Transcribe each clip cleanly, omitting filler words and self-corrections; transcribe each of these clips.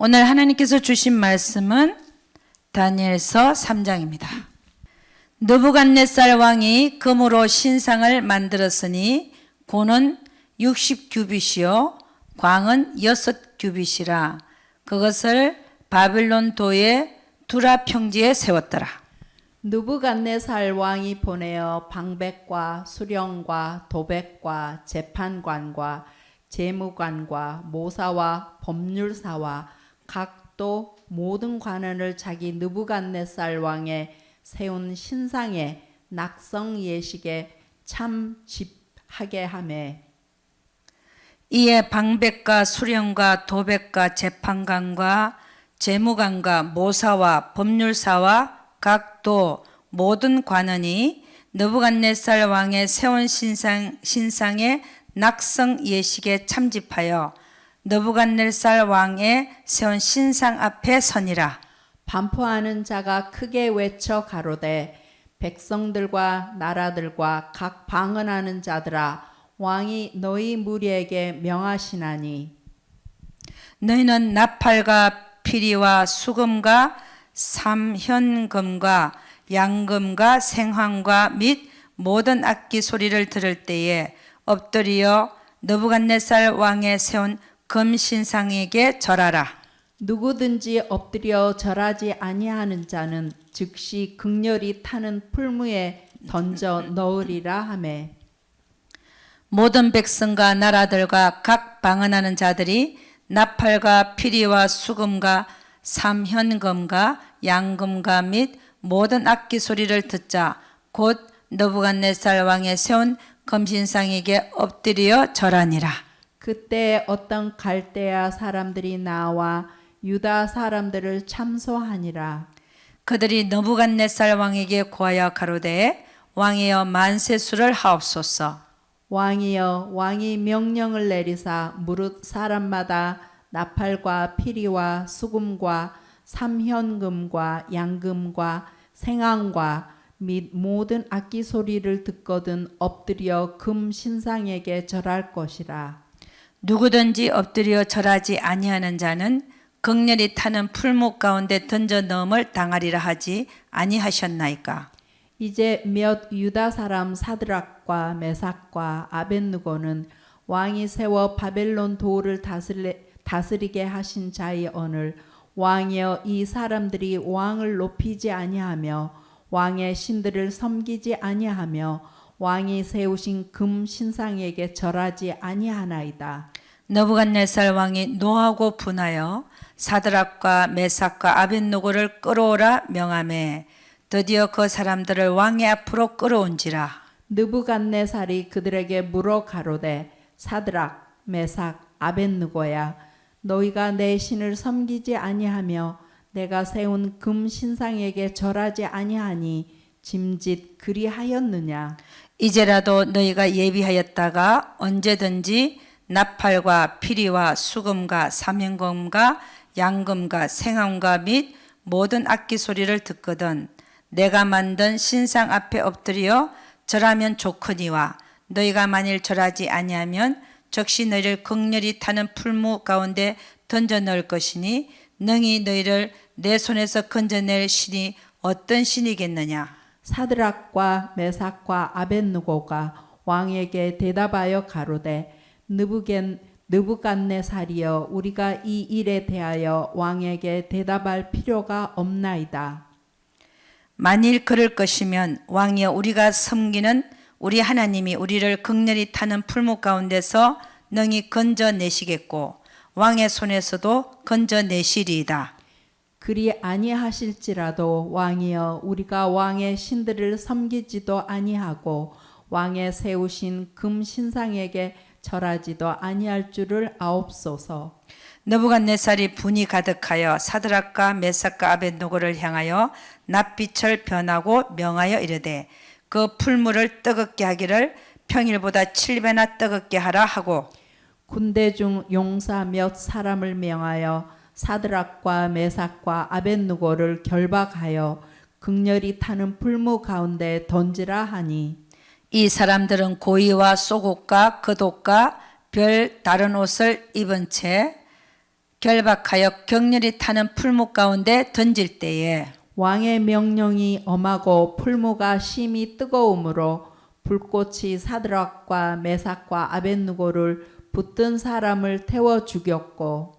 오늘 하나님께서 주신 말씀은 다니엘서 3장입니다. 느부갓네살 왕이 금으로 신상을 만들었으니 고는 60규빗이요 광은 6규빗이라 그것을 바빌론 도의 두라 평지에 세웠더라. 느부갓네살 왕이 보내어 방백과 수령과 도백과 재판관과 재무관과 모사와 법률사와 각도 모든 관원을 자기 느부갓네살 왕의 세운 신상의 낙성 예식에 참집하게 하매 이에 방백과 수령과 도백과 재판관과 재무관과 모사와 법률사와 각도 모든 관원이 느부갓네살 왕의 세운 신상의 낙성 예식에 참집하여 느부갓네살 왕의 세운 신상 앞에 서니라. 반포하는 자가 크게 외쳐 가로되 백성들과 나라들과 각 방언하는 자들아 왕이 너희 무리에게 명하시나니 너희는 나팔과 피리와 수금과 삼현금과 양금과 생황과 및 모든 악기 소리를 들을 때에 엎드려 느부갓네살 왕의 세운 금신상에게 절하라. 누구든지 엎드려 절하지 아니하는 자는 즉시 극렬히 타는 풀무에 던져 넣으리라 하매 모든 백성과 나라들과 각 방언하는 자들이 나팔과 피리와 수금과 삼현금과 양금과 및 모든 악기 소리를 듣자 곧 느부갓네살 왕의 세운 금신상에게 엎드려 절하니라. 그때 어떤 갈대아 사람들이 나와 유다 사람들을 참소하니라. 그들이 느부갓네살 왕에게 고하여 가로되 왕이여 만세수를 하옵소서. 왕이여 왕이 명령을 내리사 무릇 사람마다 나팔과 피리와 수금과 삼현금과 양금과 생황과 및 모든 악기 소리를 듣거든 엎드려 금 신상에게 절할 것이라. 누구든지 엎드려 절하지 아니하는 자는 극렬히 타는 풀목 가운데 던져 넣음을 당하리라 하지 아니하셨나이까. 이제 몇 유다 사람 사드락과 메삭과 아벳느고는 왕이 세워 바벨론 도를 다스리게 하신 자의 언을 왕이여 이 사람들이 왕을 높이지 아니하며 왕의 신들을 섬기지 아니하며 왕이 세우신 금 신상에게 절하지 아니하나이다. 느부갓네살 왕이 노하고 분하여 사드락과 메삭과 아벳느고를 끌어오라 명하매 드디어 그 사람들을 왕의 앞으로 끌어온지라. 느부갓네살이 그들에게 물어 가로되 사드락 메삭 아벳느고야 너희가 내 신을 섬기지 아니하며 내가 세운 금 신상에게 절하지 아니하니 짐짓 그리하였느냐. 이제라도 너희가 예비하였다가 언제든지 나팔과 피리와 수금과 삼현금과 양금과 생황과 및 모든 악기 소리를 듣거든 내가 만든 신상 앞에 엎드려 절하면 좋거니와 너희가 만일 절하지 아니하면 즉시 너희를 극렬히 타는 풀무 가운데 던져 넣을 것이니 능히 너희를 내 손에서 건져낼 신이 어떤 신이겠느냐. 사드락과 메삭과 아벳느고가 왕에게 대답하여 가로되 느부갓네살이여 우리가 이 일에 대하여 왕에게 대답할 필요가 없나이다. 만일 그럴 것이면 왕이여 우리가 섬기는 우리 하나님이 우리를 극렬히 타는 풀무 가운데서 능히 건져내시겠고 왕의 손에서도 건져내시리이다. 그리 아니하실지라도 왕이여 우리가 왕의 신들을 섬기지도 아니하고 왕의 세우신 금 신상에게 절하지도 아니할 줄을 아옵소서. 느부갓네살이 분이 가득하여 사드락과 메삭과 아벳느고를 향하여 낯빛을 변하고 명하여 이르되 그 풀무를 뜨겁게 하기를 평일보다 7배나 뜨겁게 하라 하고 군대 중 용사 몇 사람을 명하여 사드락과 메삭과 아벳느고를 결박하여 극렬히 타는 풀무 가운데 던지라 하니 이 사람들은 고이와 속옷과 겉옷과 별 다른 옷을 입은 채 결박하여 격렬히 타는 풀무 가운데 던질 때에 왕의 명령이 엄하고 풀무가 심히 뜨거우므로 불꽃이 사드락과 메삭과 아벳느고를 붙든 사람을 태워 죽였고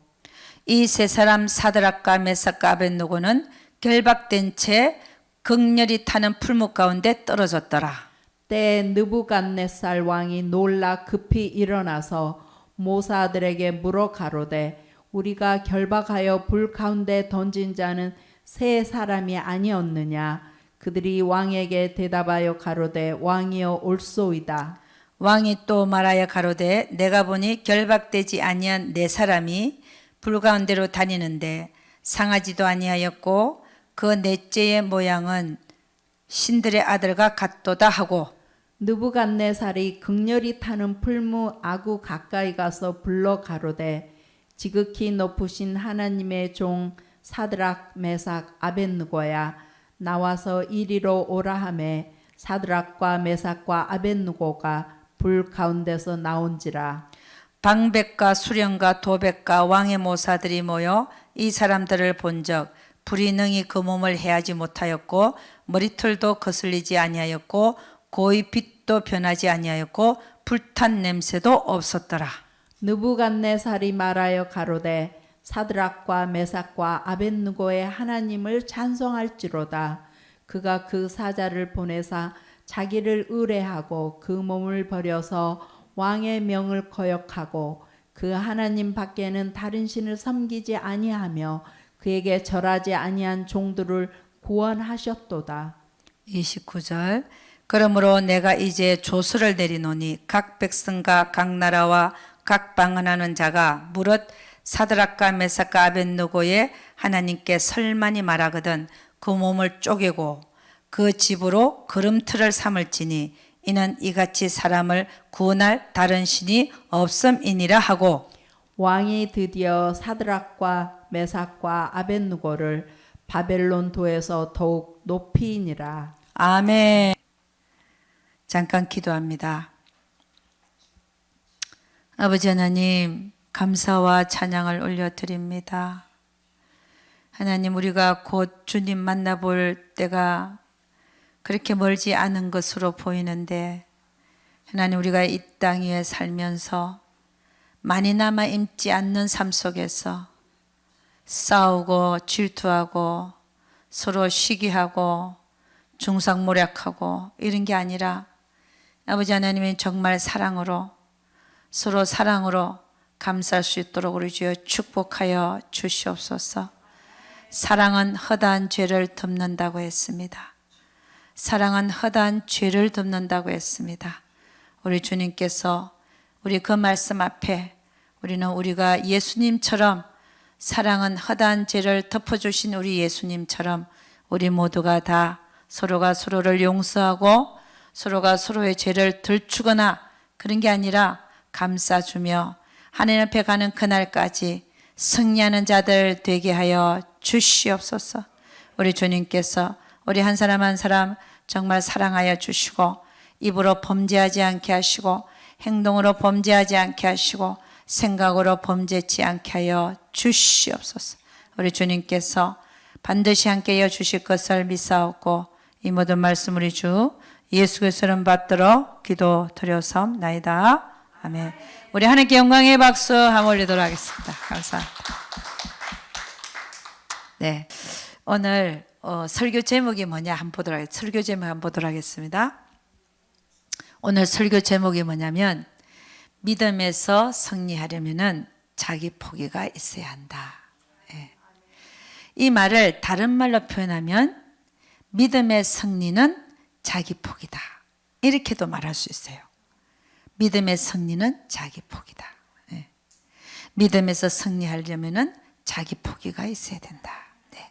이 세 사람 사드락과 메삭과 아벳느고는 결박된 채 격렬히 타는 풀무 가운데 떨어졌더라. 때에 느부갓네살 왕이 놀라 급히 일어나서 모사들에게 물어 가로되 우리가 결박하여 불 가운데 던진 자는 세 사람이 아니었느냐. 그들이 왕에게 대답하여 가로되 왕이여 옳소이다. 왕이 또 말하여 가로되 내가 보니 결박되지 아니한 네 사람이 불 가운데로 다니는데 상하지도 아니하였고 그 넷째의 모양은 신들의 아들과 같도다 하고 느부갓네살이 극렬히 타는 풀무 아구 가까이 가서 불러 가로되 지극히 높으신 하나님의 종 사드락 메삭 아벳느고야 나와서 이리로 오라 하매 사드락과 메삭과 아벳느고가 불 가운데서 나온지라. 방백과 수령과 도백과 왕의 모사들이 모여 이 사람들을 본적 불이 능히 그 몸을 해하지 못하였고 머리털도 거슬리지 아니하였고 고의 빛도 변하지 아니하였고 불탄 냄새도 없었더라. 느부갓네살이 말하여 가로되 사드락과 메삭과 아벳느고의 하나님을 찬송할지로다. 그가 그 사자를 보내사 자기를 의뢰하고 그 몸을 버려서 왕의 명을 거역하고 그 하나님 밖에는 다른 신을 섬기지 아니하며 그에게 절하지 아니한 종들을 구원하셨도다. 29절 그러므로 내가 이제 조서를 내리노니 각 백성과 각 나라와 각 방언하는 자가 무릇 사드락과 메삭과 아벳느고의 하나님께 설만이 말하거든 그 몸을 쪼개고 그 집으로 걸음틀을 삼을지니 이는 이같이 사람을 구원할 다른 신이 없음이니라 하고 왕이 드디어 사드락과 메삭과 아벳느고를 바벨론 도에서 더욱 높이니라. 아멘. 잠깐 기도합니다. 아버지 하나님 감사와 찬양을 올려드립니다. 하나님 우리가 곧 주님 만나볼 때가 그렇게 멀지 않은 것으로 보이는데 하나님 우리가 이 땅 위에 살면서 많이 남아 있지 않는 삶 속에서 싸우고 질투하고 서로 시기하고 중상모략하고 이런 게 아니라 아버지 하나님이 정말 사랑으로 서로 사랑으로 감사할 수 있도록 우리 주여 축복하여 주시옵소서. 사랑은 허다한 죄를 덮는다고 했습니다. 사랑은 허다한 죄를 덮는다고 했습니다. 우리 주님께서 우리 그 말씀 앞에 우리는 우리가 예수님처럼 사랑은 허다한 죄를 덮어주신 우리 예수님처럼 우리 모두가 다 서로가 서로를 용서하고 서로가 서로의 죄를 들추거나 그런 게 아니라 감싸주며 하나님 앞에 가는 그날까지 승리하는 자들 되게 하여 주시옵소서. 우리 주님께서 우리 한 사람 한 사람 정말 사랑하여 주시고 입으로 범죄하지 않게 하시고 행동으로 범죄하지 않게 하시고 생각으로 범죄치 않게 하여 주시옵소서. 우리 주님께서 반드시 함께하여 주실 것을 믿사옵고 이 모든 말씀 우리 주 예수 그리스도를 받들어 기도드려서옵나이다. 아멘. 우리 하나님께 영광의 박수 한번 올리도록 하겠습니다. 감사합니다. 네, 오늘 설교 제목이 뭐냐 한번 보도록 하겠습니다. 설교 제목 한번 보도록 하겠습니다. 오늘 설교 제목이 뭐냐면 믿음에서 승리하려면은 자기 포기가 있어야 한다. 예. 이 말을 다른 말로 표현하면 믿음의 승리는 자기 포기다. 이렇게도 말할 수 있어요. 믿음의 승리는 자기 포기다. 예. 믿음에서 승리하려면은 자기 포기가 있어야 된다. 네.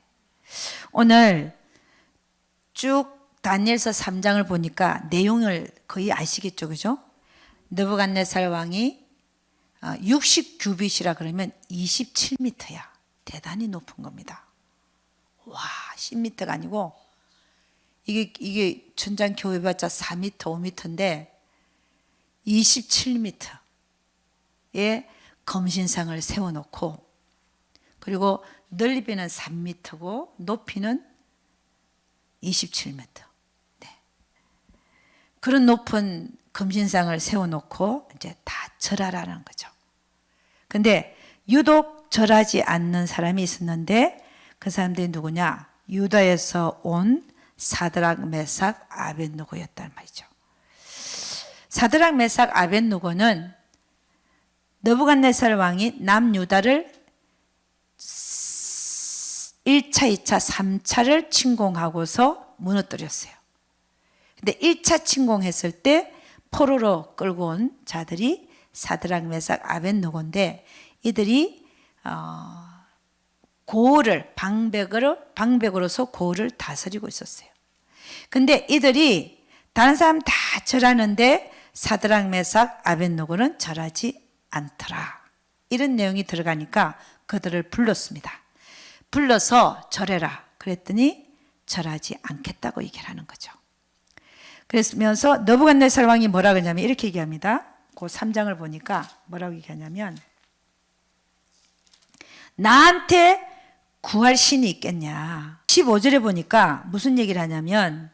오늘 쭉 다니엘서 3장을 보니까 내용을 거의 아시겠죠, 그죠? 느부갓네살 왕이 60규빗이라 그러면 27m야. 대단히 높은 겁니다. 와, 10m가 아니고 이게 천장 겨우 해봤자 4m, 5m인데 27m의 검신상을 세워놓고 그리고 넓이는 3m고 높이는 27m. 네. 그런 높은 금신상을 세워놓고 이제 다 절하라는 거죠. 근데 유독 절하지 않는 사람이 있었는데 그 사람들이 누구냐? 유다에서 온 사드락, 메삭, 아벳느고였단 말이죠. 사드락, 메삭, 아벳느고는 느부갓네살 왕이 남유다를 1차, 2차, 3차를 침공하고서 무너뜨렸어요. 근데 1차 침공했을 때 포로로 끌고 온 자들이 사드락, 메삭, 아벳느고인데 이들이 고을을 방백으로서 고을을 다스리고 있었어요. 근데 이들이 다른 사람 다 절하는데 사드락, 메삭, 아벳느고는 절하지 않더라. 이런 내용이 들어가니까 그들을 불렀습니다. 불러서 절해라. 그랬더니 절하지 않겠다고 얘기를 하는 거죠. 그러면서 느부갓네살 왕이 뭐라 그러냐면 이렇게 얘기합니다. 그 3장을 보니까 뭐라고 얘기하냐면 나한테 구할 신이 있겠냐. 15절에 보니까 무슨 얘기를 하냐면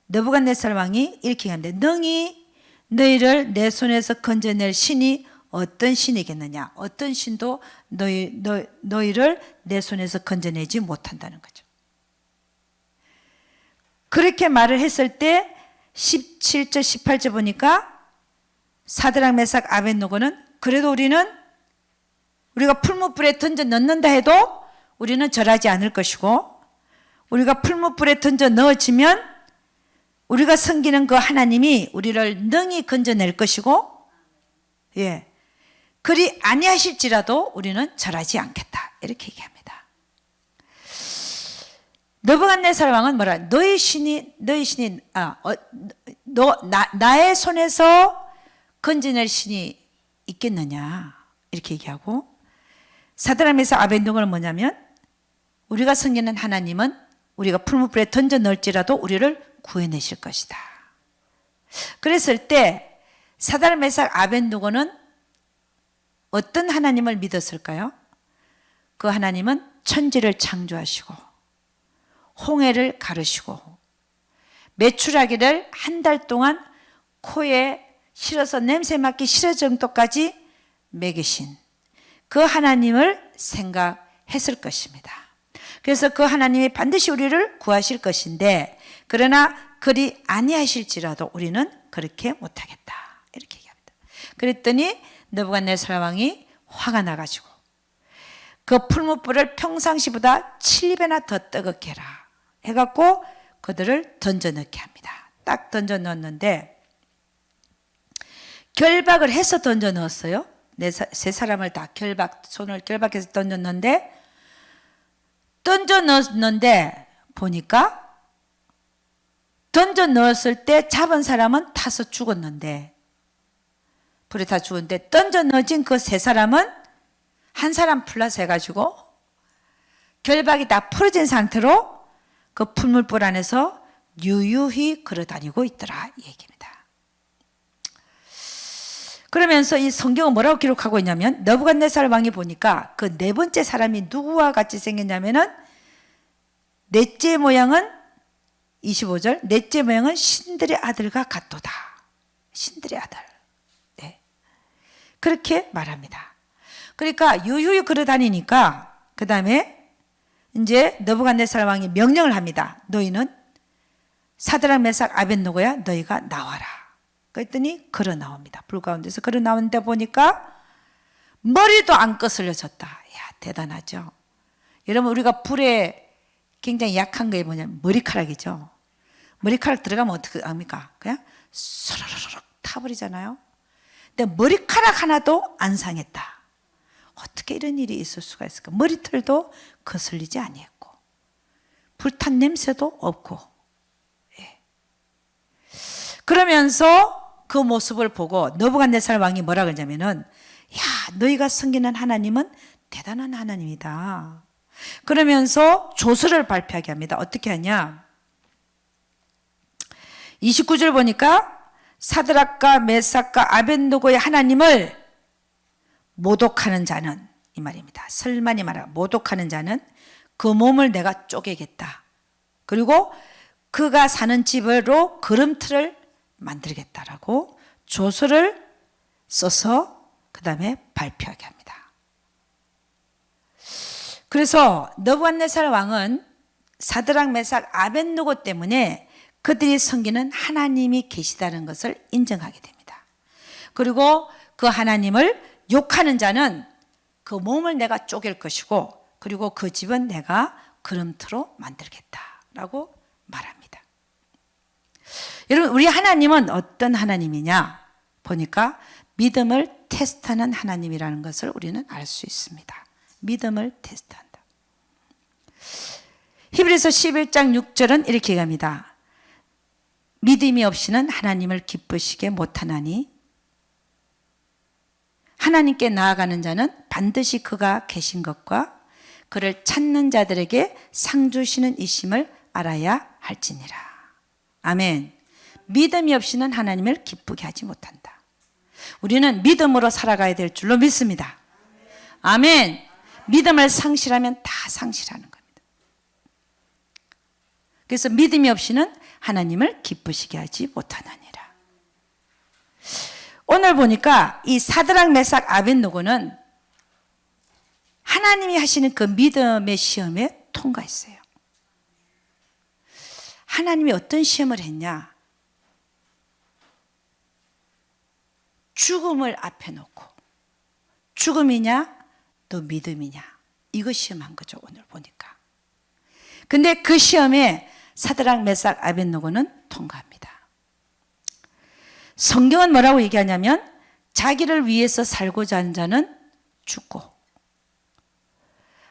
느부갓네살 왕이 이렇게 얘기하는데 능히 너희를 내 손에서 건져낼 신이 어떤 신이겠느냐. 어떤 신도 너희를 내 손에서 건져내지 못한다는 거죠. 그렇게 말을 했을 때 17절 18절 보니까 사드락, 메삭, 아벳느고는 그래도 우리가 풀무불에 던져 넣는다 해도 우리는 절하지 않을 것이고 우리가 풀무불에 던져 넣어지면 우리가 섬기는 그 하나님이 우리를 능히 건져낼 것이고 예, 그리 아니하실지라도 우리는 절하지 않겠다 이렇게 얘기합니다. 느부갓네살 왕은 뭐라 너희 신이 나의 손에서 건져낼 신이 있겠느냐 이렇게 얘기하고 사드락, 메삭, 아벳느고는 뭐냐면 우리가 섬기는 하나님은 우리가 풀무불에 던져 넣을지라도 우리를 구해내실 것이다. 그랬을 때 사드락, 메삭, 아벳느고는 어떤 하나님을 믿었을까요? 그 하나님은 천지를 창조하시고 홍해를 가르시고 메추라기를 한 달 동안 코에 실어서 냄새 맡기 싫을 정도까지 먹이신 그 하나님을 생각했을 것입니다. 그래서 그 하나님이 반드시 우리를 구하실 것인데 그러나 그리 아니하실지라도 우리는 그렇게 못하겠다 이렇게 얘기합니다. 그랬더니 느부갓네살 왕이 화가 나가지고 그 풀무불을 평상시보다 7배나 더 뜨겁게 해라 해갖고 그들을 던져넣게 합니다. 딱 던져넣었는데 결박을 해서 던져넣었어요. 세 사람을 다 손을 결박해서 던졌는데 던져넣었는데 보니까 던져넣었을 때 잡은 사람은 타서 죽었는데 불에 다 죽었는데 던져넣어진 그 세 사람은 한 사람 플러스 해가지고 결박이 다 풀어진 상태로 그 풀물불 안에서 유유히 걸어다니고 있더라 이 얘기입니다. 그러면서 이 성경은 뭐라고 기록하고 있냐면 느부갓네살 왕이 보니까 그 네 번째 사람이 누구와 같이 생겼냐면은 넷째 모양은 25절 넷째 모양은 신들의 아들과 같도다. 신들의 아들. 네. 그렇게 말합니다. 그러니까 유유히 걸어다니니까 그 다음에 이제 느부갓네살 왕이 명령을 합니다. 너희는 사드락, 메삭, 아벳느고야 너희가 나와라. 그랬더니 걸어 나옵니다. 불 가운데서 걸어 나오는데 보니까 머리도 안 거슬려졌다. 야 대단하죠. 여러분 우리가 불에 굉장히 약한 게 뭐냐면 머리카락이죠. 머리카락 들어가면 어떻게 합니까? 그냥 소로로록 타버리잖아요. 근데 머리카락 하나도 안 상했다. 어떻게 이런 일이 있을 수가 있을까? 머리털도 거슬리지 아니했고 불탄 냄새도 없고 예. 그러면서 그 모습을 보고 느부갓네살 왕이 뭐라 그러냐면은 야 너희가 섬기는 하나님은 대단한 하나님이다. 그러면서 조서를 발표하게 합니다. 어떻게 하냐 29절 보니까 사드락과 메삭과 아벳느고의 하나님을 모독하는 자는 이 말입니다. 설만이 말하 모독하는 자는 그 몸을 내가 쪼개겠다. 그리고 그가 사는 집으로 걸음틀을 만들겠다라고 조서를 써서 그 다음에 발표하게 합니다. 그래서 느부갓네살 왕은 사드락 메삭 아벳느고 때문에 그들이 섬기는 하나님이 계시다는 것을 인정하게 됩니다. 그리고 그 하나님을 욕하는 자는 그 몸을 내가 쪼갤 것이고 그리고 그 집은 내가 걸음틀로 만들겠다라고 말합니다. 여러분, 우리 하나님은 어떤 하나님이냐 보니까 믿음을 테스트하는 하나님이라는 것을 우리는 알 수 있습니다. 믿음을 테스트한다. 히브리서 11장 6절은 이렇게 얘기합니다. 믿음이 없이는 하나님을 기쁘시게 못하나니 하나님께 나아가는 자는 반드시 그가 계신 것과 그를 찾는 자들에게 상 주시는 이심을 알아야 할지니라. 아멘. 믿음이 없이는 하나님을 기쁘게 하지 못한다. 우리는 믿음으로 살아가야 될 줄로 믿습니다. 아멘. 믿음을 상실하면 다 상실하는 겁니다. 그래서 믿음이 없이는 하나님을 기쁘시게 하지 못하느니라. 오늘 보니까 이 사드락 메삭 아벳느고는 하나님이 하시는 그 믿음의 시험에 통과했어요. 하나님이 어떤 시험을 했냐? 죽음을 앞에 놓고 죽음이냐 또 믿음이냐 이거 시험한 거죠. 오늘 보니까. 근데 그 시험에 사드락 메삭 아벳느고는 통과합니다. 성경은 뭐라고 얘기하냐면 자기를 위해서 살고자 하는 자는 죽고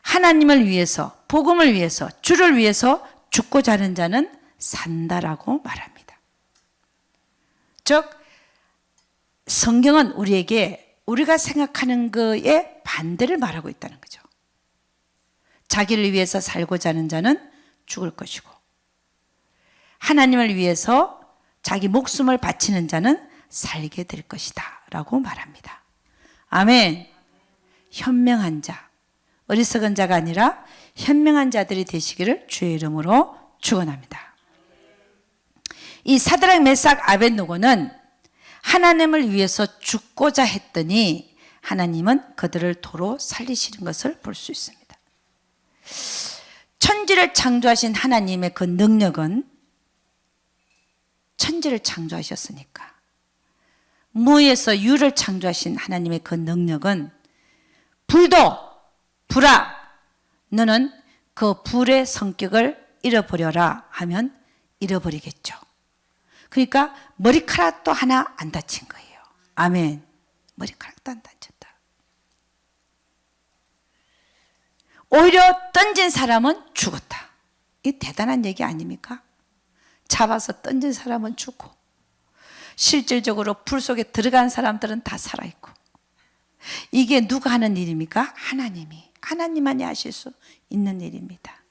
하나님을 위해서 복음을 위해서 주를 위해서 죽고자 하는 자는 산다라고 말합니다. 즉 성경은 우리에게 우리가 생각하는 것의 반대를 말하고 있다는 거죠. 자기를 위해서 살고자 하는 자는 죽을 것이고 하나님을 위해서 자기 목숨을 바치는 자는 살게 될 것이다 라고 말합니다. 아멘. 현명한 자, 어리석은 자가 아니라 현명한 자들이 되시기를 주의 이름으로 축원합니다. 이 사드락 메삭 아벳느고는 하나님을 위해서 죽고자 했더니 하나님은 그들을 도로 살리시는 것을 볼 수 있습니다. 천지를 창조하신 하나님의 그 능력은 천지를 창조하셨으니까 무에서 유를 창조하신 하나님의 그 능력은 불도 불아 너는 그 불의 성격을 잃어버려라 하면 잃어버리겠죠. 그러니까 머리카락도 하나 안 다친 거예요. 아멘. 머리카락도 안 다쳤다. 오히려 던진 사람은 죽었다. 이 대단한 얘기 아닙니까? 잡아서 던진 사람은 죽고 실질적으로 불 속에 들어간 사람들은 다 살아있고 이게 누가 하는 일입니까? 하나님만이 하실 수 있는 일입니다.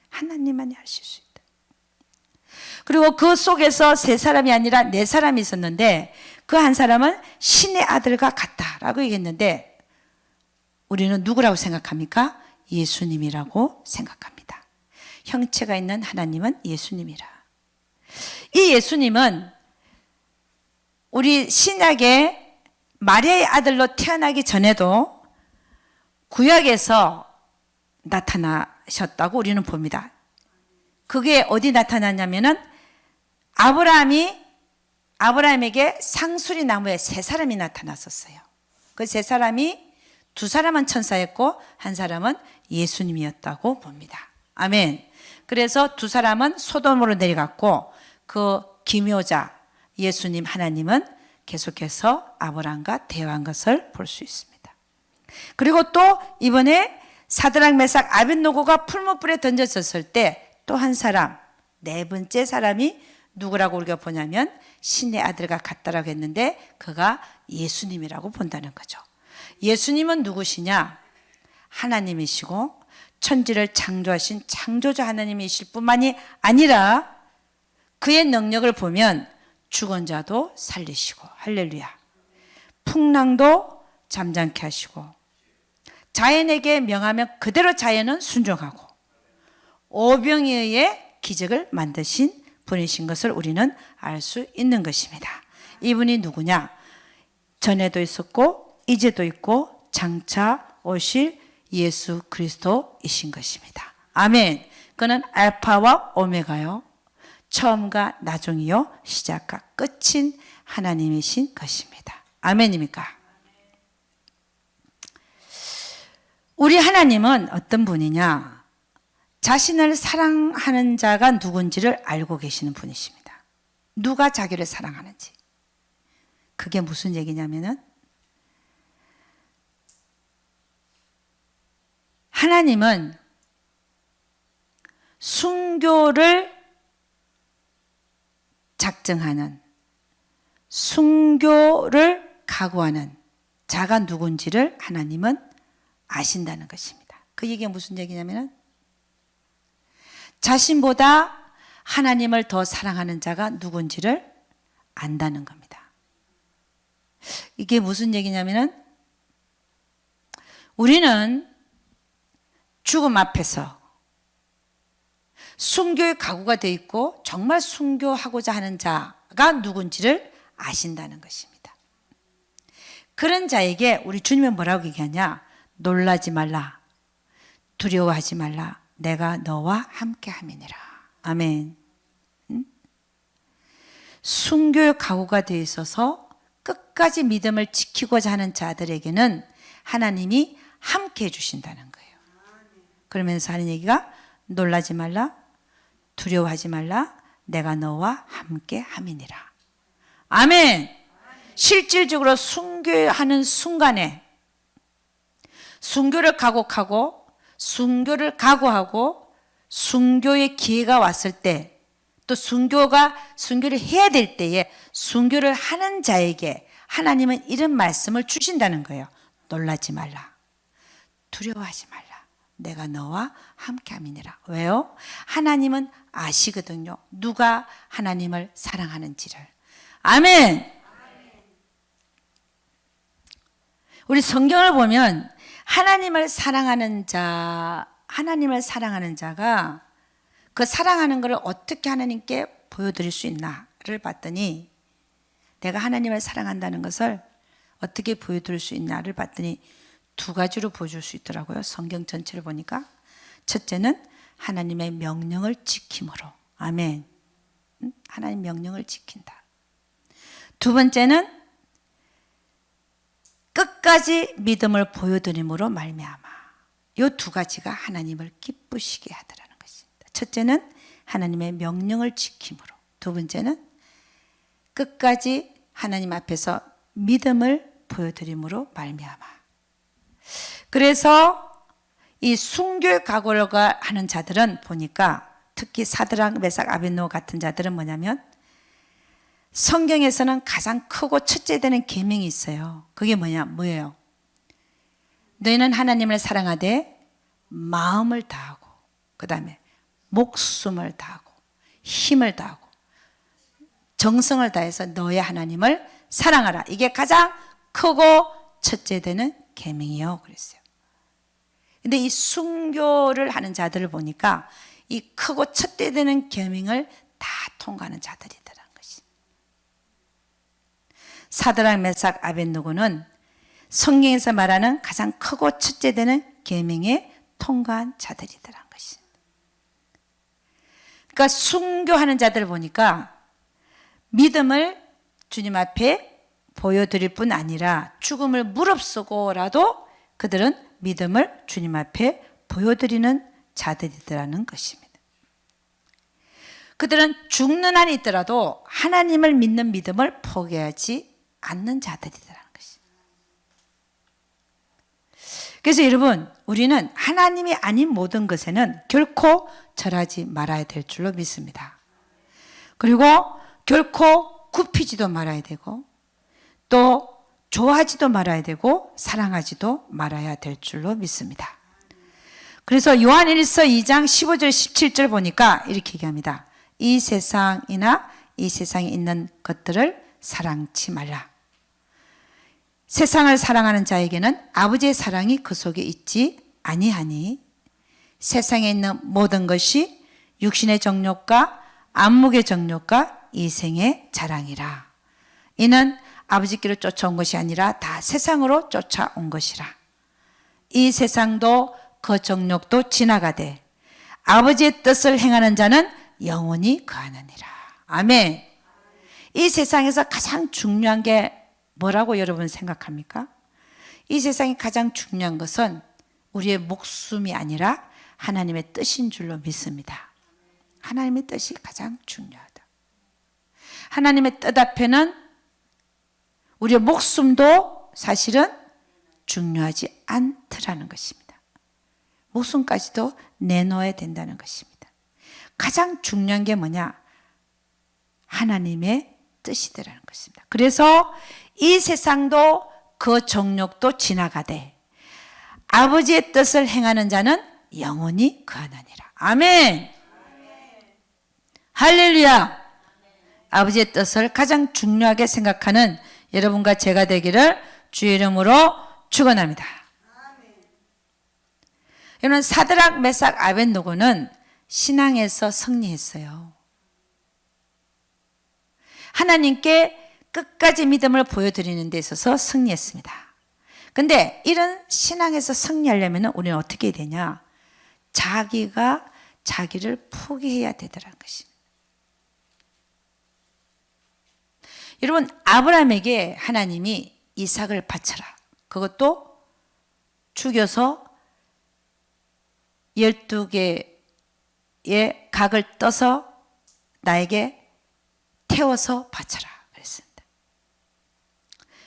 하나님만이 하실 수 있다. 그리고 그 속에서 세 사람이 아니라 네 사람이 있었는데 그 한 사람은 신의 아들과 같다라고 얘기했는데 우리는 누구라고 생각합니까? 예수님이라고 생각합니다. 형체가 있는 하나님은 예수님이라. 이 예수님은 우리 신약의 마리아의 아들로 태어나기 전에도 구약에서 나타나셨다고 우리는 봅니다. 그게 어디 나타났냐면은 아브라함에게 상수리 나무에 세 사람이 나타났었어요. 그 세 사람이 두 사람은 천사였고 한 사람은 예수님이었다고 봅니다. 아멘. 그래서 두 사람은 소돔으로 내려갔고 그 기묘자 예수님 하나님은 계속해서 아브라함과 대화한 것을 볼 수 있습니다. 그리고 또 이번에 사드락 메삭 아벳느고가 풀무불에 던져졌을 때 또 한 사람, 네 번째 사람이 누구라고 우리가 보냐면 신의 아들과 같다라고 했는데 그가 예수님이라고 본다는 거죠. 예수님은 누구시냐? 하나님이시고 천지를 창조하신 창조자 하나님이실 뿐만이 아니라 그의 능력을 보면 죽은 자도 살리시고 할렐루야. 풍랑도 잠잠케 하시고 자연에게 명하면 그대로 자연은 순종하고 오병이에 의해 기적을 만드신 분이신 것을 우리는 알 수 있는 것입니다. 이분이 누구냐? 전에도 있었고 이제도 있고 장차 오실 예수 그리스도이신 것입니다. 아멘. 그는 알파와 오메가요, 처음과 나중이요, 시작과 끝인 하나님이신 것입니다. 아멘입니까? 우리 하나님은 어떤 분이냐? 자신을 사랑하는 자가 누군지를 알고 계시는 분이십니다. 누가 자기를 사랑하는지. 그게 무슨 얘기냐면은 하나님은 순교를 작정하는, 순교를 각오하는 자가 누군지를 하나님은 아신다는 것입니다. 그 얘기가 무슨 얘기냐면은 자신보다 하나님을 더 사랑하는 자가 누군지를 안다는 겁니다. 이게 무슨 얘기냐면은 우리는 죽음 앞에서 순교의 각오가 되어 있고 정말 순교하고자 하는 자가 누군지를 아신다는 것입니다. 그런 자에게 우리 주님은 뭐라고 얘기하냐? 놀라지 말라, 두려워하지 말라, 내가 너와 함께 함이니라. 아멘. 순교의 각오가 되어 있어서 끝까지 믿음을 지키고자 하는 자들에게는 하나님이 함께 해주신다는 거예요. 그러면서 하는 얘기가 놀라지 말라, 두려워하지 말라, 내가 너와 함께 함이니라. 아멘. 실질적으로 순교하는 순간에 순교를 각오하고 순교를 각오하고 순교의 기회가 왔을 때, 또 순교를 해야 될 때에 순교를 하는 자에게 하나님은 이런 말씀을 주신다는 거예요. 놀라지 말라, 두려워하지 말라, 내가 너와 함께함이니라. 왜요? 하나님은 아시거든요. 누가 하나님을 사랑하는지를. 아멘. 우리 성경을 보면 하나님을 사랑하는 자가 그 사랑하는 것을 어떻게 하나님께 보여드릴 수 있나를 봤더니, 내가 하나님을 사랑한다는 것을 어떻게 보여드릴 수 있나를 봤더니 두 가지로 보여줄 수 있더라고요. 성경 전체를 보니까. 첫째는 하나님의 명령을 지킴으로. 아멘. 하나님 명령을 지킨다. 두 번째는 끝까지 믿음을 보여드림으로 말미암아. 이 두 가지가 하나님을 기쁘시게 하더라는 것입니다. 첫째는 하나님의 명령을 지킴으로, 두 번째는 끝까지 하나님 앞에서 믿음을 보여드림으로 말미암아. 그래서 이 순교의 각오를 하는 자들은 보니까, 특히 사드락, 메삭, 아벳노고 같은 자들은 뭐냐면 성경에서는 가장 크고 첫째 되는 계명이 있어요. 그게 뭐예요? 너희는 하나님을 사랑하되 마음을 다하고, 그 다음에 목숨을 다하고, 힘을 다하고, 정성을 다해서 너의 하나님을 사랑하라. 이게 가장 크고 첫째 되는 계명이요, 그랬어요. 근데 이 순교를 하는 자들을 보니까 이 크고 첫째 되는 계명을 다 통과하는 자들이더라는 것이. 사드락, 메삭, 아벳노고는 성경에서 말하는 가장 크고 첫째 되는 계명에 통과한 자들이더라는 것이. 그러니까 순교하는 자들을 보니까 믿음을 주님 앞에 보여드릴 뿐 아니라 죽음을 무릅쓰고라도 그들은 믿음을 주님 앞에 보여드리는 자들이더라는 것입니다. 그들은 죽는 한이 있더라도 하나님을 믿는 믿음을 포기하지 않는 자들이더라는 것입니다. 그래서 여러분, 우리는 하나님이 아닌 모든 것에는 결코 절하지 말아야 될 줄로 믿습니다. 그리고 결코 굽히지도 말아야 되고, 또 좋아하지도 말아야 되고 사랑하지도 말아야 될 줄로 믿습니다. 그래서 요한일서 2장 15절 17절 보니까 이렇게 얘기합니다. 이 세상이나 이 세상에 있는 것들을 사랑치 말라. 세상을 사랑하는 자에게는 아버지의 사랑이 그 속에 있지 아니하니 세상에 있는 모든 것이 육신의 정욕과 안목의 정욕과 이생의 자랑이라. 이는 아버지께로 쫓아온 것이 아니라 다 세상으로 쫓아온 것이라. 이 세상도 그 정욕도 지나가되 아버지의 뜻을 행하는 자는 영원히 거하느니라. 아멘. 이 세상에서 가장 중요한 게 뭐라고 여러분 생각합니까? 이 세상에 가장 중요한 것은 우리의 목숨이 아니라 하나님의 뜻인 줄로 믿습니다. 하나님의 뜻이 가장 중요하다. 하나님의 뜻 앞에는 우리의 목숨도 사실은 중요하지 않더라는 것입니다. 목숨까지도 내놓아야 된다는 것입니다. 가장 중요한 게 뭐냐? 하나님의 뜻이더라는 것입니다. 그래서 이 세상도 그 정욕도 지나가되 아버지의 뜻을 행하는 자는 영원히 거하느니라. 아멘. 할렐루야. 아버지의 뜻을 가장 중요하게 생각하는 여러분과 제가 되기를 주의 이름으로 축원합니다. 여러분, 사드락 메삭 아벳노고는 신앙에서 승리했어요. 하나님께 끝까지 믿음을 보여드리는 데 있어서 승리했습니다. 근데 이런 신앙에서 승리하려면 우리는 어떻게 해야 되냐? 자기가 자기를 포기해야 되더라는 것입니다. 여러분, 아브라함에게 하나님이 이삭을 바쳐라. 그것도 죽여서 12개의 각을 떠서 나에게 태워서 바쳐라 그랬습니다.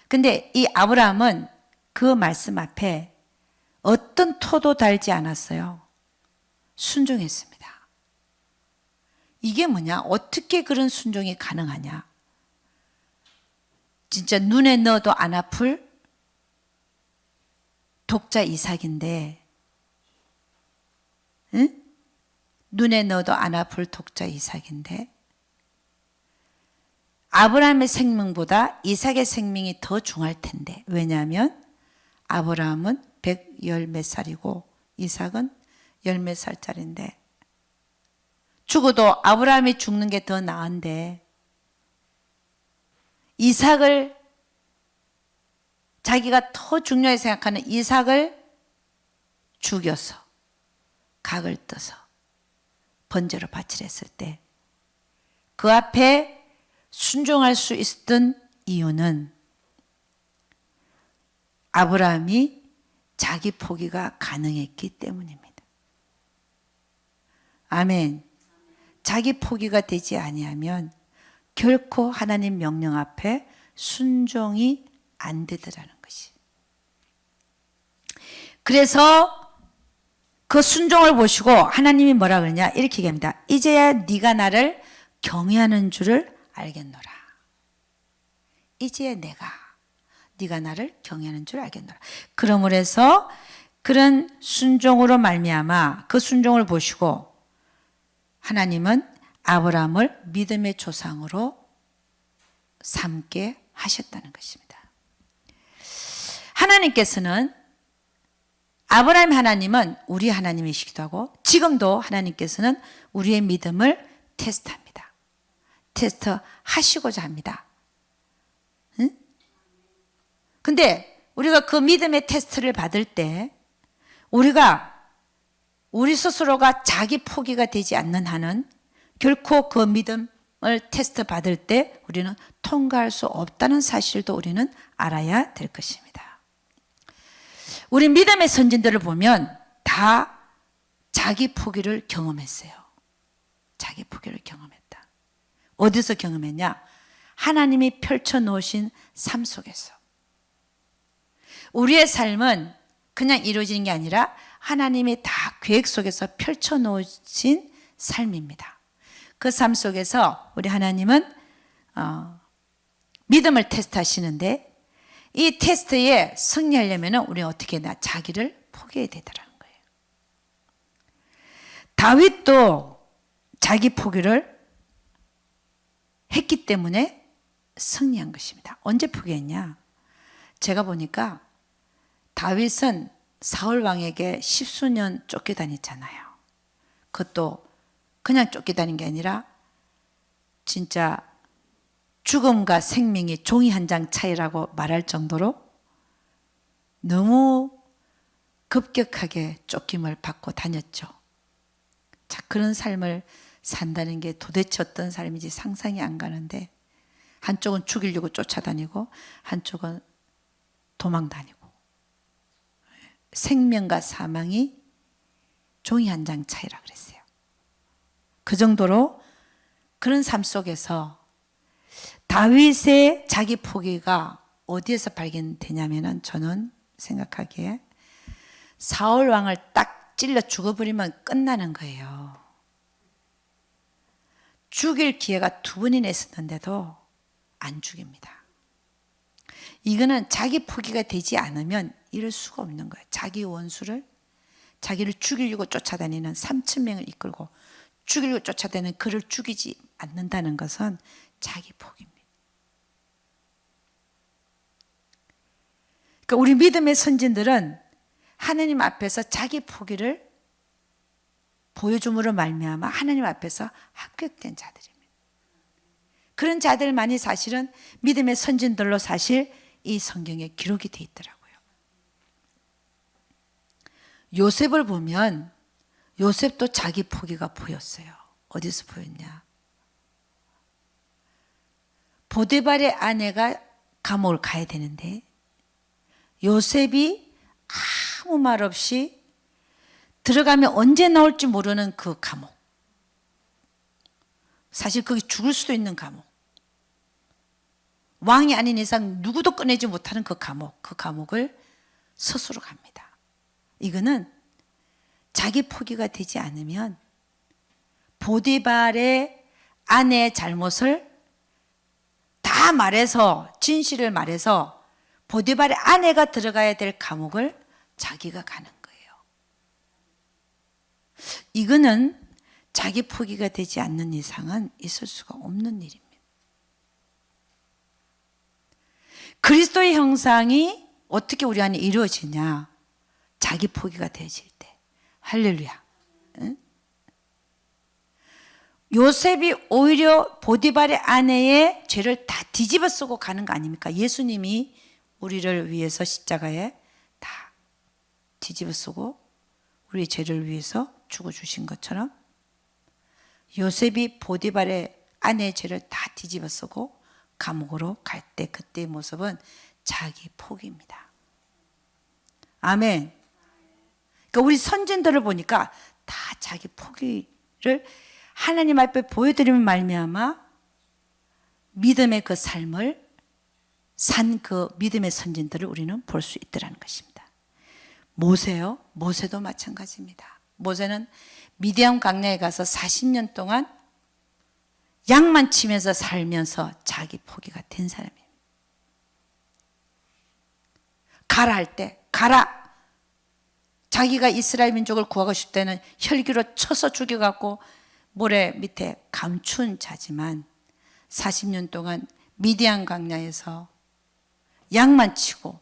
근데 이 아브라함은 그 말씀 앞에 어떤 토도 달지 않았어요. 순종했습니다. 이게 뭐냐? 어떻게 그런 순종이 가능하냐? 진짜 눈에 넣어도 안 아플 독자 이삭인데, 응? 눈에 넣어도 안 아플 독자 이삭인데 아브라함의 생명보다 이삭의 생명이 더 중요할 텐데, 왜냐하면 아브라함은 110 몇 살이고 이삭은 10 몇 살짜리인데, 죽어도 아브라함이 죽는 게 더 나은데 이삭을, 자기가 더 중요하게 생각하는 이삭을 죽여서 각을 떠서 번제로 바치려 했을 때 그 앞에 순종할 수 있었던 이유는 아브라함이 자기 포기가 가능했기 때문입니다. 아멘. 자기 포기가 되지 아니하면 결코 하나님 명령 앞에 순종이 안 되더라는 것이. 그래서 그 순종을 보시고 하나님이 뭐라 그러냐? 이렇게 얘기합니다. 이제야 네가 나를 경외하는 줄을 알겠노라. 이제야 네가 나를 경외하는 줄 알겠노라. 그러므로 해서 그런 순종으로 말미암아 그 순종을 보시고 하나님은 아브라함을 믿음의 조상으로 삼게 하셨다는 것입니다. 하나님께서는, 아브라함 하나님은 우리 하나님이시기도 하고 지금도 하나님께서는 우리의 믿음을 테스트합니다. 테스트하시고자 합니다. 응? 근데 우리가 그 믿음의 테스트를 받을 때 우리 스스로가 자기 포기가 되지 않는 한은 결코 그 믿음을 테스트 받을 때 우리는 통과할 수 없다는 사실도 우리는 알아야 될 것입니다. 우리 믿음의 선진들을 보면 다 자기 포기를 경험했어요. 자기 포기를 경험했다. 어디서 경험했냐? 하나님이 펼쳐놓으신 삶 속에서. 우리의 삶은 그냥 이루어지는 게 아니라 하나님이 다 계획 속에서 펼쳐놓으신 삶입니다. 그 삶 속에서 우리 하나님은 믿음을 테스트하시는데, 이 테스트에 승리하려면 우리는 어떻게 해야 되나? 자기를 포기해야 되더라는 거예요. 다윗도 자기 포기를 했기 때문에 승리한 것입니다. 언제 포기했냐? 제가 보니까 다윗은 사울 왕에게 10수년 쫓겨다녔잖아요. 그것도 그냥 쫓겨다닌 게 아니라 진짜 죽음과 생명이 종이 한 장 차이라고 말할 정도로 너무 급격하게 쫓김을 받고 다녔죠. 자, 그런 삶을 산다는 게 도대체 어떤 삶인지 상상이 안 가는데, 한쪽은 죽이려고 쫓아다니고 한쪽은 도망 다니고, 생명과 사망이 종이 한 장 차이라 그랬어요. 그 정도로 그런 삶 속에서 다윗의 자기 포기가 어디에서 발견되냐면은, 저는 생각하기에 사울 왕을 딱 찔러 죽어버리면 끝나는 거예요. 죽일 기회가 2번이나 있었는데도 안 죽입니다. 이거는 자기 포기가 되지 않으면 이럴 수가 없는 거예요. 자기 원수를, 자기를 죽이려고 쫓아다니는 3,000명을 이끌고 죽이려고 쫓아다니는 그를 죽이지 않는다는 것은 자기 포기입니다. 그러니까 우리 믿음의 선진들은 하나님 앞에서 자기 포기를 보여줌으로 말미암아 하나님 앞에서 합격된 자들입니다. 그런 자들만이 사실은 믿음의 선진들로 사실 이 성경에 기록이 돼 있더라고요. 요셉을 보면 요셉도 자기 포기가 보였어요. 어디서 보였냐? 보디발의 아내가 감옥을 가야 되는데 요셉이 아무 말 없이 들어가면 언제 나올지 모르는 그 감옥, 사실 거기 죽을 수도 있는 감옥, 왕이 아닌 이상 누구도 꺼내지 못하는 그 감옥을 스스로 갑니다. 이거는 자기 포기가 되지 않으면 보디발의 아내의 잘못을 다 말해서, 진실을 말해서 보디발의 아내가 들어가야 될 감옥을 자기가 가는 거예요. 이거는 자기 포기가 되지 않는 이상은 있을 수가 없는 일입니다. 그리스도의 형상이 어떻게 우리 안에 이루어지냐? 자기 포기가 되어질 때. 할렐루야. 응? 요셉이 오히려 보디발의 아내의 죄를 다 뒤집어 쓰고 가는 거 아닙니까? 예수님이 우리를 위해서 십자가에 다 뒤집어 쓰고 우리의 죄를 위해서 죽어주신 것처럼 요셉이 보디발의 아내의 죄를 다 뒤집어 쓰고 감옥으로 갈 때 그때의 모습은 자기 포기입니다. 아멘. 그러니까 우리 선진들을 보니까 다 자기 포기를 하나님 앞에 보여드리면 말미암아 믿음의 그 삶을 산 그 믿음의 선진들을 우리는 볼 수 있더라는 것입니다. 모세요? 모세도 마찬가지입니다. 모세는 미디안 광야에 가서 40년 동안 양만 치면서 살면서 자기 포기가 된 사람이에요. 가라 할 때 가라. 자기가 이스라엘 민족을 구하고 싶을 때는 혈기로 쳐서 죽여갖고 모래 밑에 감춘 자지만 40년 동안 미디안 광야에서 양만 치고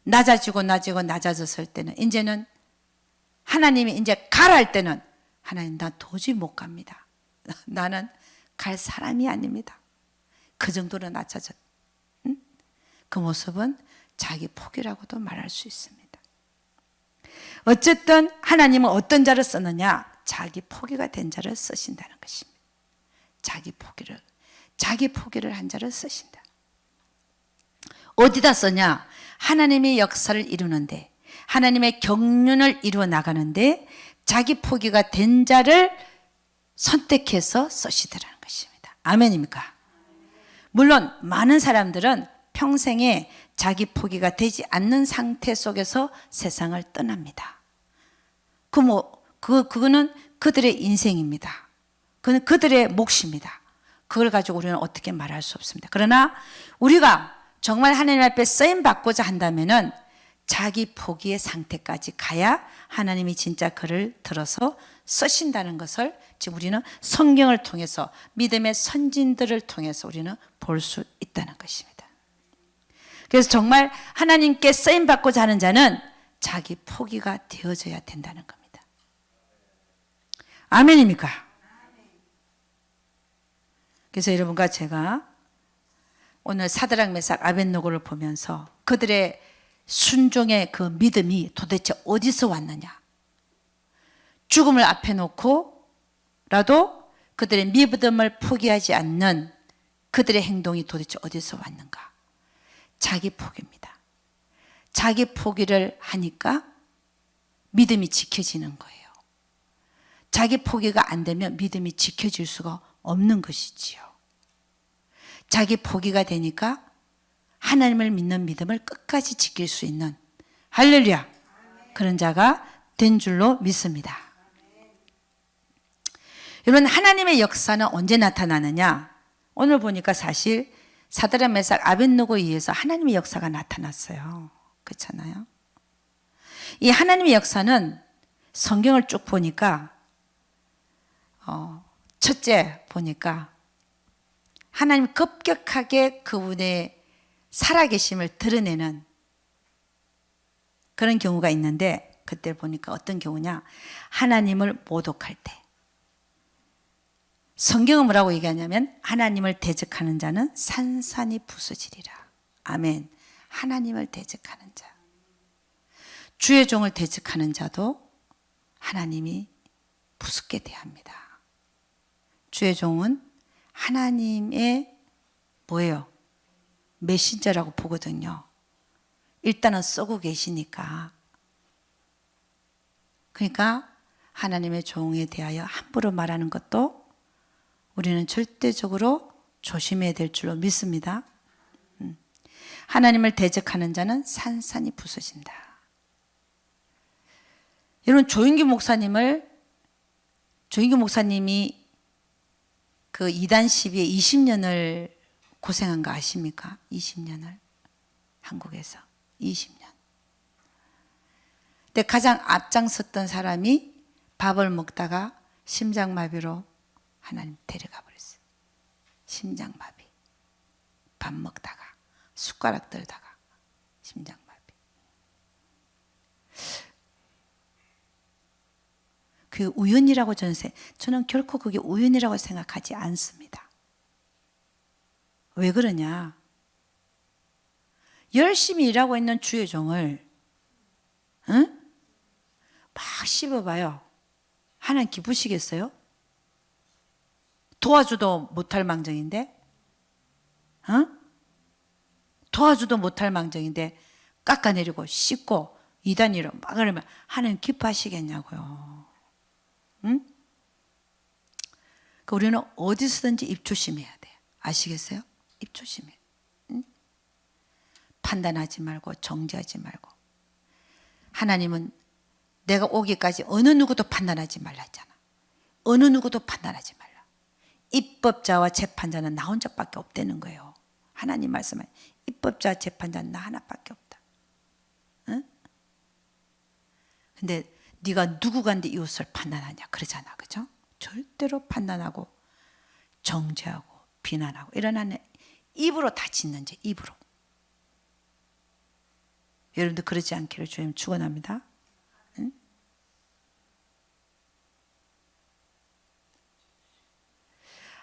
낮아졌을 때는 이제는 하나님이 이제 가라 할 때는 하나님 나 도저히 못 갑니다. 나는 갈 사람이 아닙니다. 그 정도로 낮아졌. 그 모습은 자기 포기라고도 말할 수 있습니다. 어쨌든 하나님은 어떤 자를 썼느냐? 자기 포기가 된 자를 쓰신다는 것입니다. 자기 포기를 한 자를 쓰신다. 어디다 쓰냐? 하나님의 역사를 이루는데, 하나님의 경륜을 이루어 나가는데 자기 포기가 된 자를 선택해서 쓰시더라는 것입니다. 아멘입니까? 물론 많은 사람들은 평생에 자기 포기가 되지 않는 상태 속에서 세상을 떠납니다. 그거는 그들의 인생입니다. 그건 그들의 몫입니다. 그걸 가지고 우리는 어떻게 말할 수 없습니다. 그러나 우리가 정말 하나님 앞에 쓰임 받고자 한다면은 자기 포기의 상태까지 가야 하나님이 진짜 그를 들어서 쓰신다는 것을 지금 우리는 성경을 통해서 믿음의 선진들을 통해서 우리는 볼 수 있다는 것입니다. 그래서 정말 하나님께 쓰임 받고자 하는 자는 자기 포기가 되어져야 된다는 겁니다. 아멘입니까? 그래서 여러분과 제가 오늘 사드락 메삭 아벳노고를 보면서 그들의 순종의 그 믿음이 도대체 어디서 왔느냐, 죽음을 앞에 놓고라도 그들의 믿음을 포기하지 않는 그들의 행동이 도대체 어디서 왔는가? 자기 포기입니다. 자기 포기를 하니까 믿음이 지켜지는 거예요. 자기 포기가 안 되면 믿음이 지켜질 수가 없는 것이지요. 자기 포기가 되니까 하나님을 믿는 믿음을 끝까지 지킬 수 있는, 할렐루야, 그런 자가 된 줄로 믿습니다. 여러분, 하나님의 역사는 언제 나타나느냐? 오늘 보니까 사실 사드락 메삭 아벳노고에 의해서 하나님의 역사가 나타났어요. 그렇잖아요. 이 하나님의 역사는 성경을 쭉 보니까 첫째 보니까 하나님 급격하게 그분의 살아계심을 드러내는 그런 경우가 있는데, 그때 보니까 어떤 경우냐, 하나님을 모독할 때. 성경은 뭐라고 얘기하냐면 하나님을 대적하는 자는 산산이 부서지리라. 아멘. 하나님을 대적하는 자, 주의 종을 대적하는 자도 하나님이 부수게 대합니다. 주의 종은 하나님의 뭐예요? 메신저라고 보거든요. 일단은 쓰고 계시니까. 그러니까 하나님의 종에 대하여 함부로 말하는 것도 우리는 절대적으로 조심해야 될 줄로 믿습니다. 하나님을 대적하는 자는 산산이 부서진다. 여러분, 조인규 목사님이 그 이단 시비에 20년을 고생한 거 아십니까? 20년을 한국에서 20년. 근데 가장 앞장섰던 사람이 밥을 먹다가 심장마비로 하나님 데려가 버렸어요. 심장마비. 밥 먹다가 숟가락 들다가 심장마비. 그 우연이라고 저는 결코 그게 우연이라고 생각하지 않습니다. 왜 그러냐? 열심히 일하고 있는 주의 종을 막 씹어봐요. 하나님 기쁘시겠어요? 도와주도 못할 망정인데, 도와주도 못할 망정인데 깎아내리고 씹고 이단위로 막 그러면 하나님 기뻐하시겠냐고요. 응? 그러니까 우리는 어디서든지 입 조심해야 돼. 아시겠어요? 입 조심해. 응? 판단하지 말고 정죄하지 말고. 하나님은 내가 오기까지 어느 누구도 판단하지 말라 했잖아. 어느 누구도 판단하지 말라. 입법자와 재판자는 나 혼자밖에 없다는 거예요. 하나님 말씀은 입법자 재판자는 나 하나밖에 없다. 응? 근데 네가 누구간데 이웃을 판단하냐 그러잖아. 그죠? 절대로 판단하고 정죄하고 비난하고 이러는 입으로 다 짓는 죄, 입으로. 여러분들 그러지 않기를 주님 축원합니다. 응?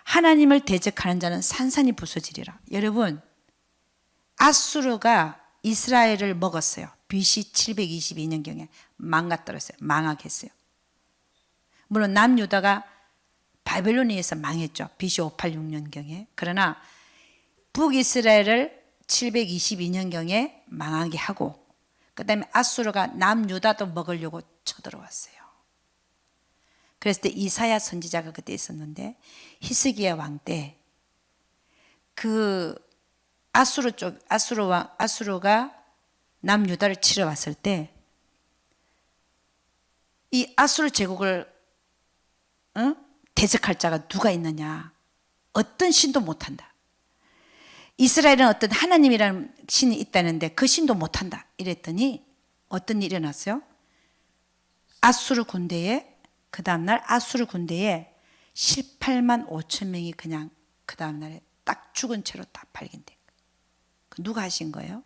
하나님을 대적하는 자는 산산이 부서지리라. 여러분, 아수르가 이스라엘을 먹었어요. BC 722년경에 망가뜨렸어요. 망하게 했어요. 물론 남유다가 바벨론에 의해서 망했죠. BC 586년경에. 그러나 북이스라엘을 722년경에 망하게 하고, 그 다음에 아수르가 남유다도 먹으려고 쳐들어왔어요. 그랬을 때 이사야 선지자가 그때 있었는데, 히스기야 왕 때 그 아수르가 남유다를 치러 왔을 때 이 아수르 제국을 대적할 자가 누가 있느냐? 어떤 신도 못한다. 이스라엘은 어떤 하나님이라는 신이 있다는데 그 신도 못한다 이랬더니 어떤 일이 일어났어요? 아수르 군대에, 그 다음날 아수르 군대에 18만 5천 명이 그냥 그 다음날에 딱 죽은 채로 다 발견된 거예요. 누가 하신 거예요?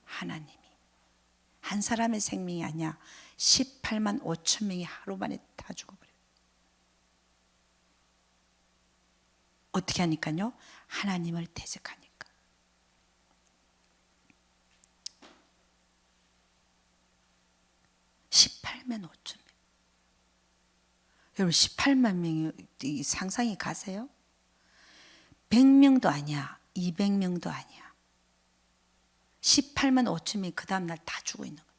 하나님이. 한 사람의 생명이 아니야. 18만 5천 명이 하루 만에 다 죽어버려요. 어떻게 하니까요? 하나님을 대적하니까. (18만 5천 명). 여러분 18만 명이 상상이 가세요? 100명도 아니야. 200명도 아니야. 18만 5천 명이 그 다음날 다 죽어 있는 거예요.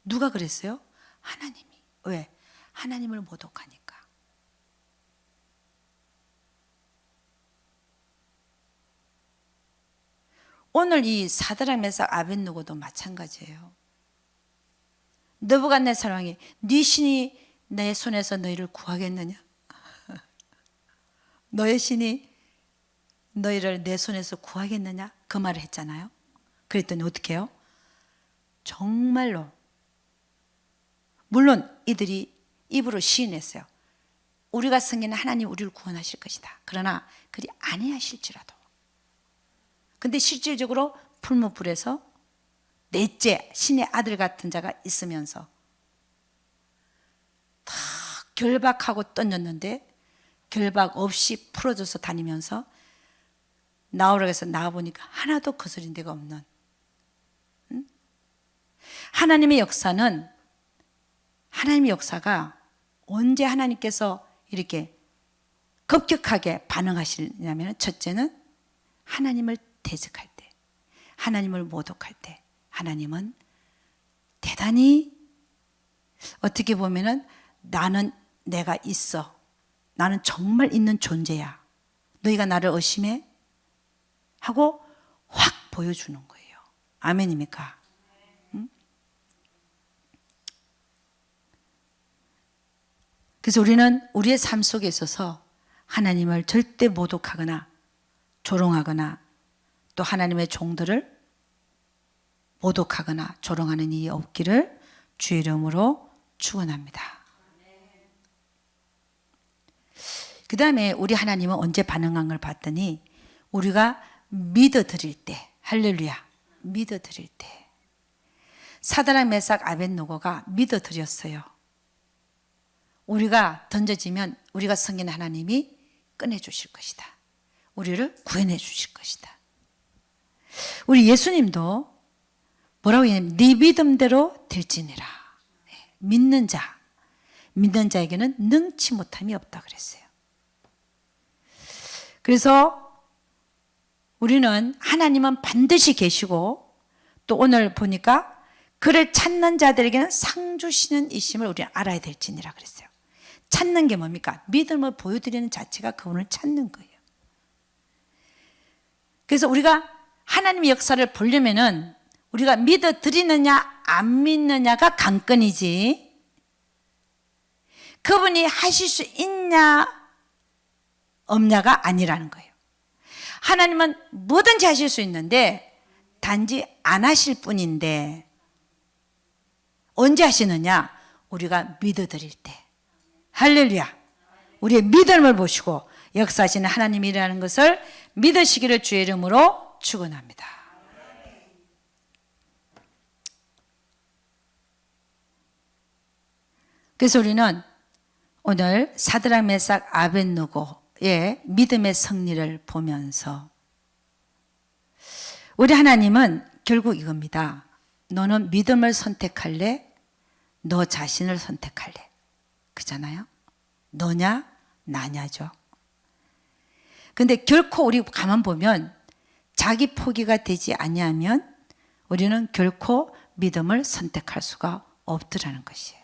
누가 그랬어요? 하나님이. 왜? 하나님을 모독하니까. 오늘 이 사드락 메삭 아벳느고도 마찬가지예요. 느부갓네살 왕이 네 신이 내 손에서 너희를 구하겠느냐? 너의 신이 너희를 내 손에서 구하겠느냐? 그 말을 했잖아요. 그랬더니 어떻게 해요? 정말로 물론 이들이 입으로 시인했어요. 우리가 승리는 하나님 우리를 구원하실 것이다. 그러나 그리 아니하실지라도. 근데 실질적으로 풀무불에서 넷째 신의 아들 같은 자가 있으면서 다 결박하고 던졌는데 결박 없이 풀어져서 다니면서 나오라고 해서 나와보니까 하나도 거스린 데가 없는. 하나님의 역사는, 하나님의 역사가 언제 하나님께서 이렇게 급격하게 반응하시냐면, 첫째는 하나님을 대적할 때, 하나님을 모독할 때, 하나님은 대단히 어떻게 보면은 나는 내가 있어, 나는 정말 있는 존재야, 너희가 나를 의심해? 하고 확 보여주는 거예요. 아멘입니까? 응? 그래서 우리는 우리의 삶 속에 있어서 하나님을 절대 모독하거나 조롱하거나 또 하나님의 종들을 모독하거나 조롱하는 일이 없기를 주의 이름으로 축원합니다. 그 다음에 우리 하나님은 언제 반응한 걸 봤더니 우리가 믿어드릴 때, 할렐루야, 믿어드릴 때. 사드락 메삭 아벳느고가 믿어드렸어요. 우리가 던져지면 우리가 섬긴 하나님이 꺼내주실 것이다. 우리를 구해내 주실 것이다. 우리 예수님도 뭐라고 했냐면 네 믿음대로 될지니라. 믿는 자, 믿는 자에게는 능치 못함이 없다 그랬어요. 그래서 우리는 하나님은 반드시 계시고 또 오늘 보니까 그를 찾는 자들에게는 상 주시는 이심을 우리는 알아야 될지니라 그랬어요. 찾는 게 뭡니까? 믿음을 보여드리는 자체가 그분을 찾는 거예요. 그래서 우리가 하나님의 역사를 보려면은 우리가 믿어드리느냐 안 믿느냐가 관건이지, 그분이 하실 수 있냐 없냐가 아니라는 거예요. 하나님은 뭐든지 하실 수 있는데 단지 안 하실 뿐인데 언제 하시느냐? 우리가 믿어드릴 때. 할렐루야. 우리의 믿음을 보시고 역사하시는 하나님이라는 것을 믿으시기를 주의 이름으로 축원합니다. 그래서 우리는 오늘 사드락 메삭 아벳느고의 믿음의 승리를 보면서 우리 하나님은 결국 이겁니다. 너는 믿음을 선택할래? 너 자신을 선택할래? 그잖아요. 너냐 나냐죠. 근데 결코 우리 가만 보면 자기 포기가 되지 아니하면 우리는 결코 믿음을 선택할 수가 없더라는 것이에요.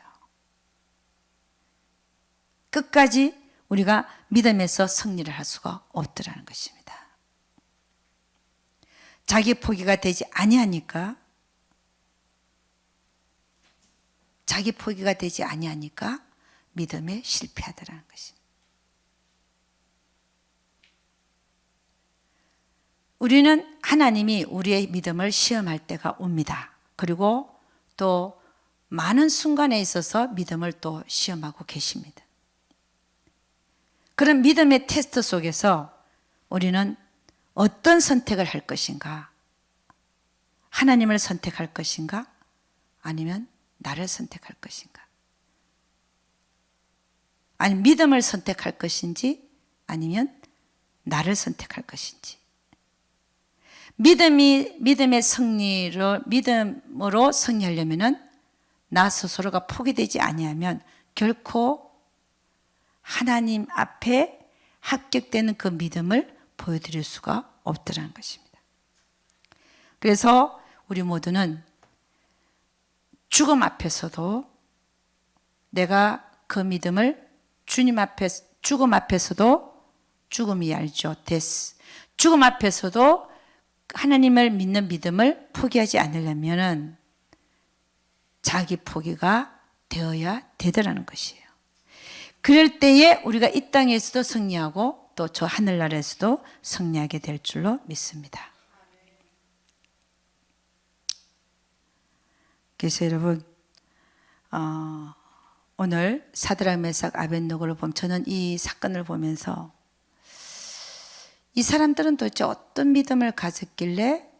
끝까지 우리가 믿음에서 승리를 할 수가 없더라는 것입니다. 자기 포기가 되지 아니하니까, 자기 포기가 되지 아니하니까 믿음에 실패하더라는 것입니다. 우리는 하나님이 우리의 믿음을 시험할 때가 옵니다. 그리고 또 많은 순간에 있어서 믿음을 또 시험하고 계십니다. 그런 믿음의 테스트 속에서 우리는 어떤 선택을 할 것인가? 하나님을 선택할 것인가? 아니면 나를 선택할 것인가? 아니 믿음을 선택할 것인지 아니면 나를 선택할 것인지. 믿음으로 승리하려면은 나 스스로가 포기되지 아니하면 결코 하나님 앞에 합격되는 그 믿음을 보여드릴 수가 없더라는 것입니다. 그래서 우리 모두는 죽음 앞에서도 내가 그 믿음을 주님 앞에 죽음 앞에서도 죽음이 알죠. 데스. 죽음 앞에서도 하나님을 믿는 믿음을 포기하지 않으려면은 자기 포기가 되어야 되더라는 것이에요. 그럴 때에 우리가 이 땅에서도 승리하고 또 저 하늘나라에서도 승리하게 될 줄로 믿습니다. 그래서 여러분 오늘 사드락 메삭 아벳느고를 보면 저는 이 사건을 보면서 이 사람들은 도대체 어떤 믿음을 가졌길래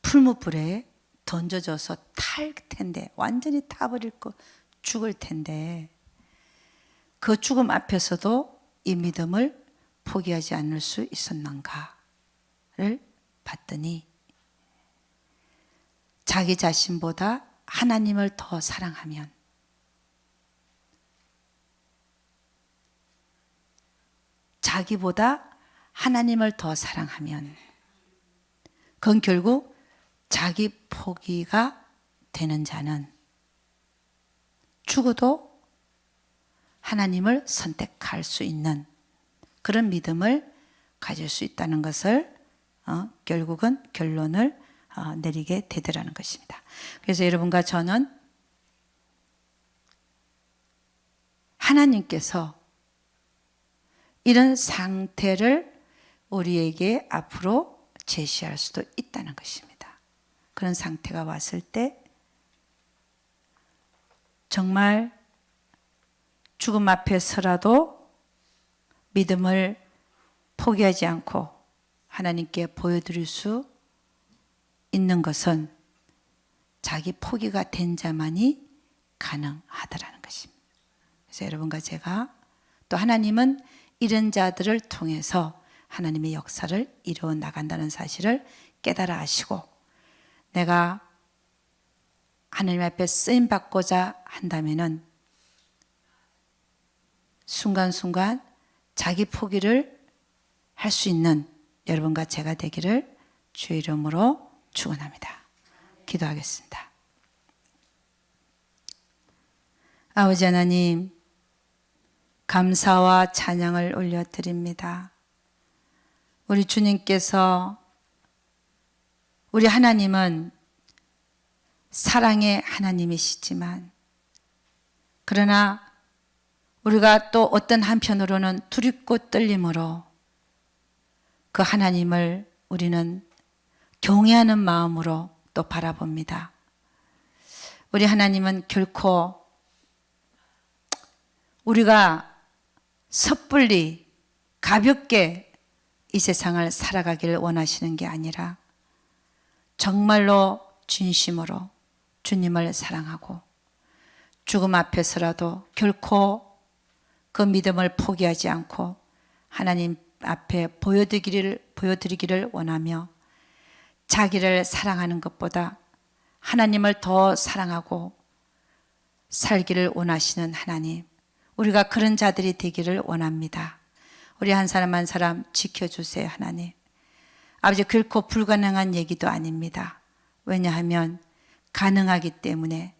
풀무불에 던져져서 탈 텐데 완전히 타버릴 거 죽을 텐데 그 죽음 앞에서도 이 믿음을 포기하지 않을 수 있었는가를 봤더니 자기 자신보다 하나님을 더 사랑하면 자기보다 하나님을 더 사랑하면 그건 결국 자기 포기가 되는 자는 죽어도 하나님을 선택할 수 있는 그런 믿음을 가질 수 있다는 것을 결국은 결론을 내리게 되더라는 것입니다. 그래서 여러분과 저는 하나님께서 이런 상태를 우리에게 앞으로 제시할 수도 있다는 것입니다. 그런 상태가 왔을 때 정말 죽음 앞에서라도 믿음을 포기하지 않고 하나님께 보여드릴 수 있는 것은 자기 포기가 된 자만이 가능하다라는 것입니다. 그래서 여러분과 제가 또 하나님은 이런 자들을 통해서 하나님의 역사를 이루어 나간다는 사실을 깨달아 하시고 내가 하나님 앞에 쓰임 받고자 한다면은 순간순간 자기 포기를 할 수 있는 여러분과 제가 되기를 주의 이름으로 축원합니다. 기도하겠습니다. 아버지 하나님, 감사와 찬양을 올려드립니다. 우리 주님께서 우리 하나님은 사랑의 하나님이시지만 그러나 우리가 또 어떤 한편으로는 두렵고 떨림으로 그 하나님을 우리는 경외하는 마음으로 또 바라봅니다. 우리 하나님은 결코 우리가 섣불리 가볍게 이 세상을 살아가기를 원하시는 게 아니라 정말로 진심으로 주님을 사랑하고 죽음 앞에서라도 결코 그 믿음을 포기하지 않고 하나님 앞에 보여드리기를 원하며 자기를 사랑하는 것보다 하나님을 더 사랑하고 살기를 원하시는 하나님, 우리가 그런 자들이 되기를 원합니다. 우리 한 사람 한 사람 지켜주세요. 하나님. 아버지, 결코 불가능한 얘기도 아닙니다. 왜냐하면 가능하기 때문에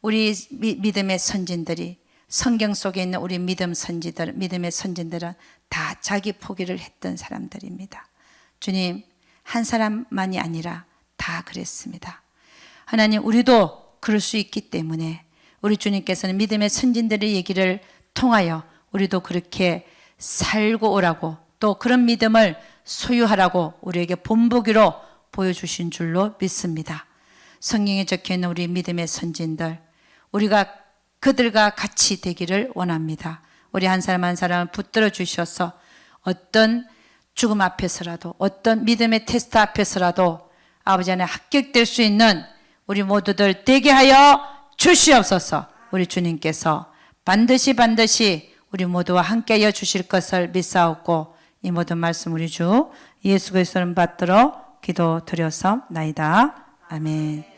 우리 믿음의 선진들이 성경 속에 있는 우리 믿음의 선진들은 다 자기 포기를 했던 사람들입니다. 주님, 한 사람만이 아니라 다 그랬습니다. 하나님, 우리도 그럴 수 있기 때문에 우리 주님께서는 믿음의 선진들의 얘기를 통하여 우리도 그렇게 살고 오라고 또 그런 믿음을 소유하라고 우리에게 본보기로 보여주신 줄로 믿습니다. 성경에 적혀있는 우리 믿음의 선진들, 우리가 그들과 같이 되기를 원합니다. 우리 한 사람 한 사람을 붙들어 주셔서 어떤 죽음 앞에서라도 어떤 믿음의 테스트 앞에서라도 아버지 안에 합격될 수 있는 우리 모두들 되게 하여 주시옵소서. 우리 주님께서 반드시 우리 모두와 함께하여 주실 것을 믿사옵고 이 모든 말씀 우리 주 예수 그리스도를 받들어 기도드렸사옵나이다. 아멘.